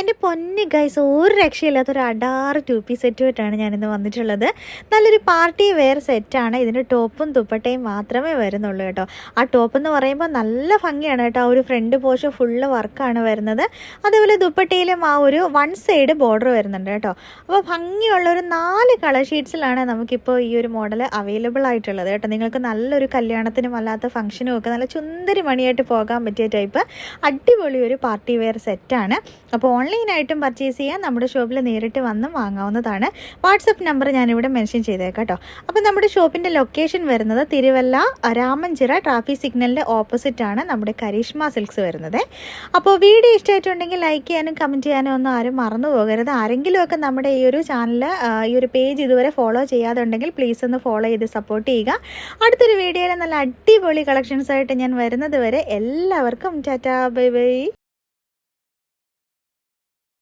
എൻ്റെ പൊന്ന് ഗൈസ്, ഒരു രക്ഷയില്ലാത്തൊരു അടാറ് 2 പീസ് സെറ്റുമായിട്ടാണ് ഞാനിന്ന് വന്നിട്ടുള്ളത്. നല്ലൊരു പാർട്ടി വെയർ സെറ്റാണ്. ഇതിൻ്റെ ടോപ്പും ദുപ്പട്ടയും മാത്രമേ വരുന്നുള്ളൂ കേട്ടോ. ആ ടോപ്പ് എന്ന് പറയുമ്പോൾ നല്ല ഭംഗിയാണ് കേട്ടോ. ആ ഒരു ഫ്രണ്ട് പോർഷൻ ഫുള്ള് വർക്കാണ് വരുന്നത്. അതേപോലെ ദുപ്പട്ടയിലും ആ ഒരു 1 സൈഡ് ബോർഡർ വരുന്നുണ്ട് കേട്ടോ. അപ്പോൾ ഭംഗിയുള്ള ഒരു 4 കളർ ഷീറ്റ്സിലാണ് നമുക്കിപ്പോൾ ഈ ഒരു മോഡൽ അവൈലബിൾ ആയിട്ടുള്ളത് കേട്ടോ. നിങ്ങൾക്ക് നല്ലൊരു കല്യാണത്തിനും അല്ലാത്ത ഫംഗ്ഷനും ഒക്കെ നല്ല ചുന്ദരി മണിയായിട്ട് പോകാൻ പറ്റിയ ടൈപ്പ് അടിപൊളി ഒരു പാർട്ടി വെയർ സെറ്റാണ്. അപ്പോൾ ഓൺലൈനായിട്ടും പർച്ചേസ് ചെയ്യാൻ നമ്മുടെ ഷോപ്പിൽ നേരിട്ട് വന്ന് വാങ്ങാവുന്നതാണ്. വാട്സപ്പ് നമ്പർ ഞാനിവിടെ മെൻഷൻ ചെയ്തേക്കാം കേട്ടോ. അപ്പോൾ നമ്മുടെ ഷോപ്പിൻ്റെ ലൊക്കേഷൻ വരുന്നത് തിരുവല്ല രാമഞ്ചിറ ട്രാഫിക് സിഗ്നലിൻ്റെ ഓപ്പോസിറ്റാണ് നമ്മുടെ കരിഷ്മ സിൽക്സ് വരുന്നത്. അപ്പോൾ വീഡിയോ ഇഷ്ടമായിട്ടുണ്ടെങ്കിൽ ലൈക്ക് ചെയ്യാനും കമൻറ്റ് ചെയ്യാനും ഒന്നും ആരും മറന്നു പോകരുത്. ആരെങ്കിലുമൊക്കെ നമ്മുടെ ഈ ഒരു ചാനൽ ഈ ഒരു പേജ് ഇതുവരെ ഫോളോ ചെയ്യാതെ ഉണ്ടെങ്കിൽ പ്ലീസ് ഒന്ന് ഫോളോ ചെയ്ത് സപ്പോർട്ട് ചെയ്യുക. അടുത്തൊരു വീഡിയോയിൽ നല്ല അടിപൊളി കളക്ഷൻസായിട്ട് ഞാൻ വരുന്നത് വരെ എല്ലാവർക്കും ടാറ്റാ ബൈ ബൈ.